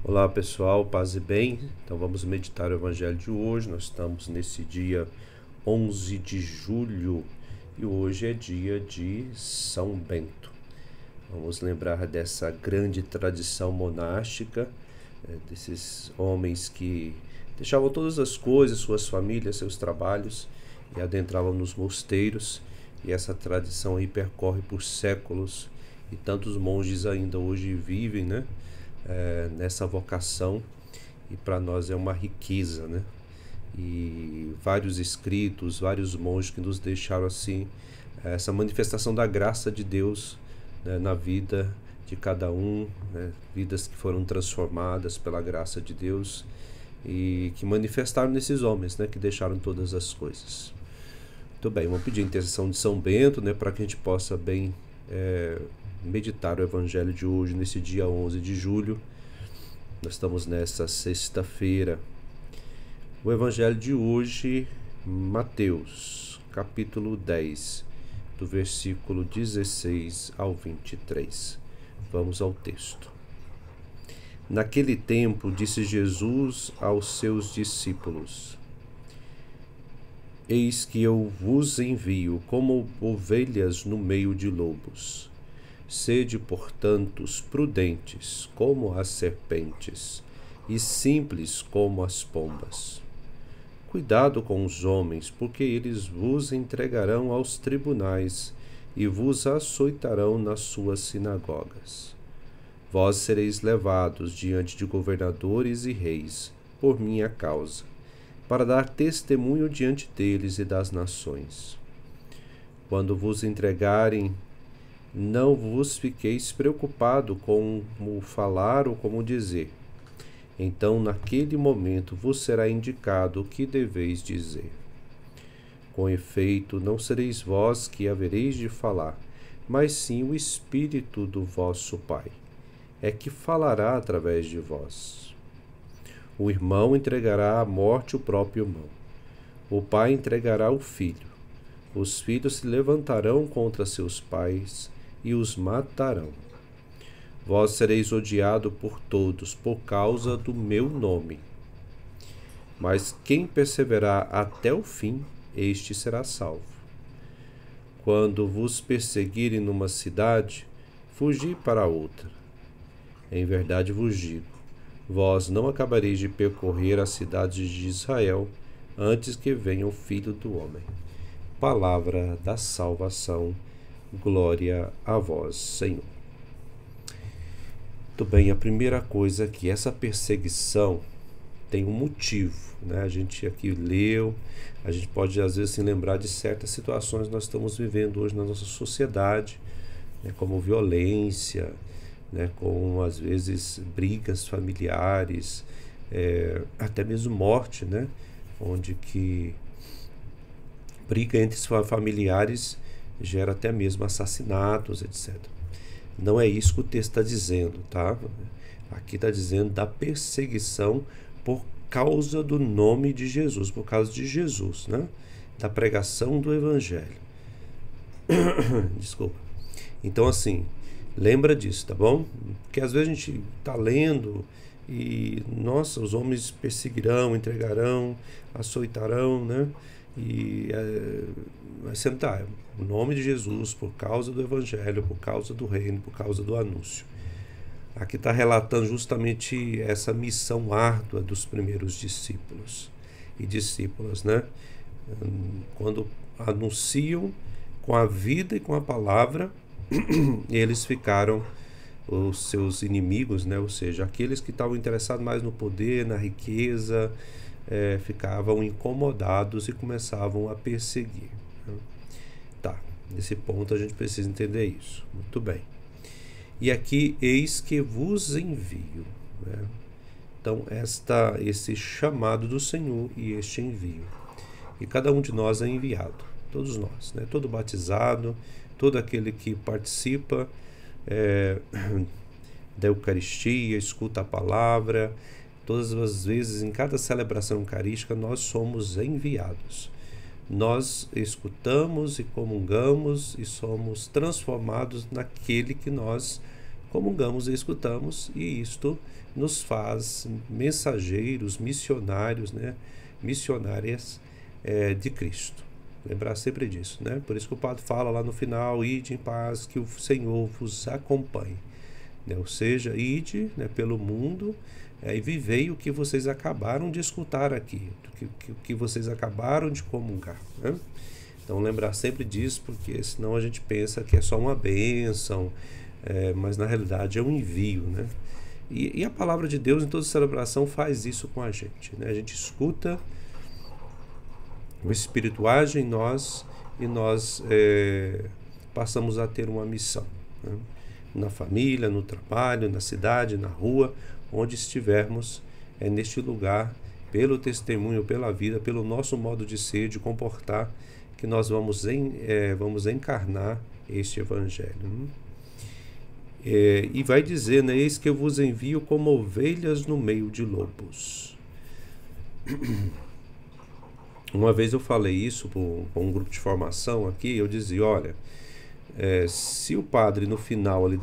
Olá pessoal, paz e bem. Então vamos meditar o Evangelho de hoje. Nós estamos nesse dia 11 de julho e hoje é dia de São Bento. Vamos lembrar dessa grande tradição monástica, desses homens que deixavam todas as coisas, suas famílias, seus trabalhos e adentravam nos mosteiros. E essa tradição aí percorre por séculos e tantos monges ainda hoje vivem, nessa vocação, e para nós é uma riqueza, né? E vários escritos, vários monges que nos deixaram assim essa manifestação da graça de Deus, né, na vida de cada um, né? Vidas que foram transformadas pela graça de Deus e que manifestaram nesses homens, né, que deixaram todas as coisas. Muito bem, vamos pedir a intercessão de São Bento, né, para que a gente possa bem meditar o Evangelho de hoje, nesse dia 11 de julho. Nós estamos nessa sexta-feira. O Evangelho de hoje, Mateus, capítulo 10, do versículo 16 ao 23. Vamos ao texto. Naquele tempo, disse Jesus aos seus discípulos: Eis que eu vos envio como ovelhas no meio de lobos. Sede, portanto, prudentes como as serpentes e simples como as pombas. Cuidado com os homens, porque eles vos entregarão aos tribunais e vos açoitarão nas suas sinagogas. Vós sereis levados diante de governadores e reis, por minha causa, para dar testemunho diante deles e das nações. Quando vos entregarem, não vos fiqueis preocupado com como falar ou como dizer. Então, naquele momento, vos será indicado o que deveis dizer. Com efeito, não sereis vós que havereis de falar, mas sim o Espírito do vosso Pai, é que falará através de vós. O irmão entregará à morte o próprio irmão. O pai entregará o filho. Os filhos se levantarão contra seus pais e os matarão. Vós sereis odiado por todos por causa do meu nome. Mas quem perseverar até o fim, este será salvo. Quando vos perseguirem numa cidade, fugi para outra. Em verdade vos digo, vós não acabareis de percorrer as cidades de Israel antes que venha o Filho do Homem. Palavra da salvação. Glória a vós, Senhor. Muito bem, a primeira coisa é que essa perseguição tem um motivo, né? A gente aqui leu, a gente pode às vezes se lembrar de certas situações que nós estamos vivendo hoje na nossa sociedade, né? Como violência, né? Como às vezes brigas familiares, até mesmo morte, né? Onde que briga entre familiares gera até mesmo assassinatos, etc. Não é isso que o texto está dizendo, tá? Aqui está dizendo da perseguição por causa do nome de Jesus, por causa de Jesus, né? Da pregação do Evangelho. Desculpa. Então, assim, lembra disso, tá bom? Porque às vezes a gente está lendo e, nossa, os homens perseguirão, entregarão, açoitarão, né? E vai sentar o nome de Jesus, por causa do Evangelho, por causa do reino, por causa do anúncio. Aqui está relatando justamente essa missão árdua dos primeiros discípulos e discípulas, né? Quando anunciam com a vida e com a palavra, eles ficaram os seus inimigos, né? Ou seja, aqueles que estavam interessados mais no poder, na riqueza, ficavam incomodados e começavam a perseguir. Tá, nesse ponto a gente precisa entender isso. Muito bem. E aqui, eis que vos envio, né? Então, esse chamado do Senhor e este envio. E cada um de nós é enviado, todos nós, né? Todo batizado, todo aquele que participa da Eucaristia, escuta a palavra. Todas as vezes, em cada celebração eucarística, nós somos enviados. Nós escutamos e comungamos e somos transformados naquele que nós comungamos e escutamos, e isto nos faz mensageiros, missionários, né? Missionárias de Cristo. Lembrar sempre disso, né? Por isso que o padre fala lá no final: ide em paz, que o Senhor vos acompanhe. Né? Ou seja, ide, né, pelo mundo e vivei o que vocês acabaram de escutar aqui, o que vocês acabaram de comungar, né? Então lembrar sempre disso, porque senão a gente pensa que é só uma bênção, mas na realidade é um envio, né? E a palavra de Deus em toda celebração faz isso com a gente, né? A gente escuta, o Espírito age em nós e nós passamos a ter uma missão, né? Na família, no trabalho, na cidade, na rua, onde estivermos, neste lugar, pelo testemunho, pela vida, pelo nosso modo de ser, de comportar, que nós vamos encarnar este Evangelho. E vai dizer, né, eis que eu vos envio como ovelhas no meio de lobos. Uma vez eu falei isso para um grupo de formação aqui, eu dizia: olha, se o padre no final ali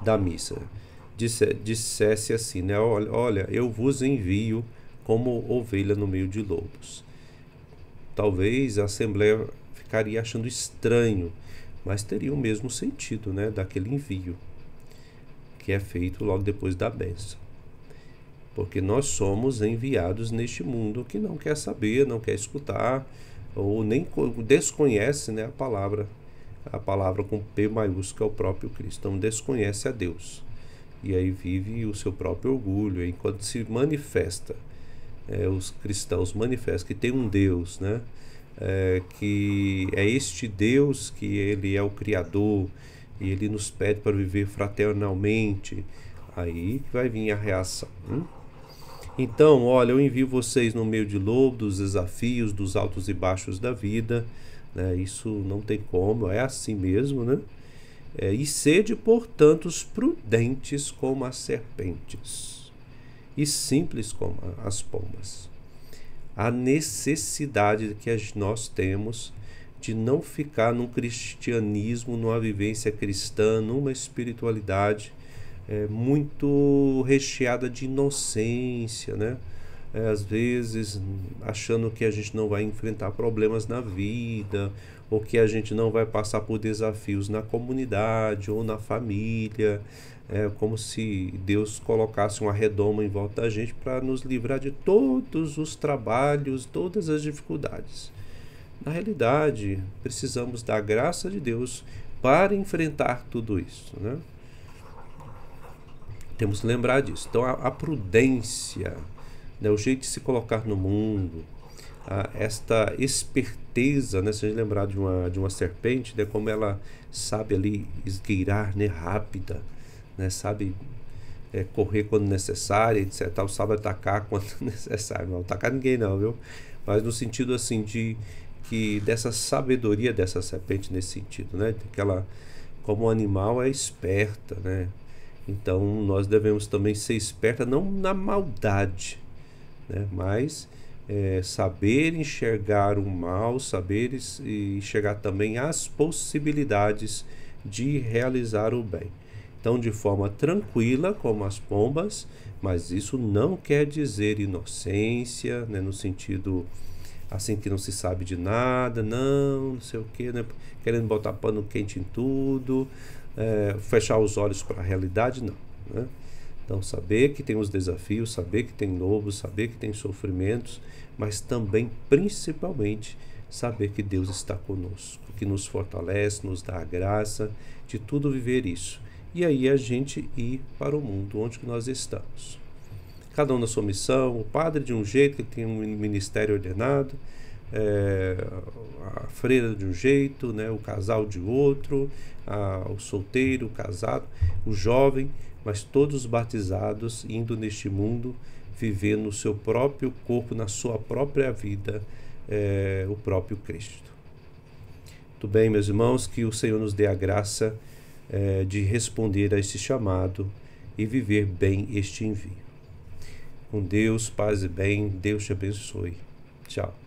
da missa dissesse assim, né, olha, eu vos envio como ovelha no meio de lobos, talvez a Assembleia ficaria achando estranho, mas teria o mesmo sentido, né, daquele envio que é feito logo depois da bênção. Porque nós somos enviados neste mundo que não quer saber, não quer escutar, ou nem desconhece, né, a palavra com P maiúsculo, é o próprio Cristo. Então desconhece a Deus. E aí vive o seu próprio orgulho. E quando se manifesta, os cristãos manifestam que tem um Deus, né, que é este Deus, que ele é o Criador, e ele nos pede para viver fraternalmente, aí vai vir a reação. Então, olha, eu envio vocês no meio de lobo, dos desafios, dos altos e baixos da vida, né? Isso não tem como, é assim mesmo, né? E sede, portanto, prudentes como as serpentes e simples como as pombas. A necessidade que nós temos de não ficar num cristianismo, numa vivência cristã, numa espiritualidade muito recheada de inocência, né? Às vezes achando que a gente não vai enfrentar problemas na vida, ou que a gente não vai passar por desafios na comunidade ou na família, como se Deus colocasse uma redoma em volta da gente para nos livrar de todos os trabalhos, todas as dificuldades. Na realidade, precisamos da graça de Deus para enfrentar tudo isso, né? Temos que lembrar disso. Então a prudência, né, o jeito de se colocar no mundo, esta esperteza, né, se a gente lembrar de uma serpente, né, como ela sabe ali esgueirar, né, rápida, né, sabe correr quando necessário, etc. Sabe atacar quando necessário. Não atacar ninguém não, viu? Mas no sentido assim dessa sabedoria dessa serpente, nesse sentido, né, que ela, como animal, é esperta, né? Então nós devemos também ser esperta, não na maldade, né, mas saber enxergar o mal, saber enxergar também as possibilidades de realizar o bem. Então, de forma tranquila, como as pombas, mas isso não quer dizer inocência, né, no sentido assim que não se sabe de nada, não sei o que, né, querendo botar pano quente em tudo, fechar os olhos para a realidade, não, né? Então, saber que tem os desafios, saber que tem lobos, saber que tem sofrimentos, mas também, principalmente, saber que Deus está conosco, que nos fortalece, nos dá a graça de tudo viver isso. E aí a gente ir para o mundo onde nós estamos. Cada um na sua missão, o padre de um jeito, que tem um ministério ordenado, a freira de um jeito, né, o casal de outro, o solteiro, o casado, o jovem, mas todos batizados, indo neste mundo, vivendo o seu próprio corpo, na sua própria vida, o próprio Cristo. Muito bem, meus irmãos, que o Senhor nos dê a graça de responder a este chamado e viver bem este envio. Com Deus, paz e bem, Deus te abençoe. Tchau.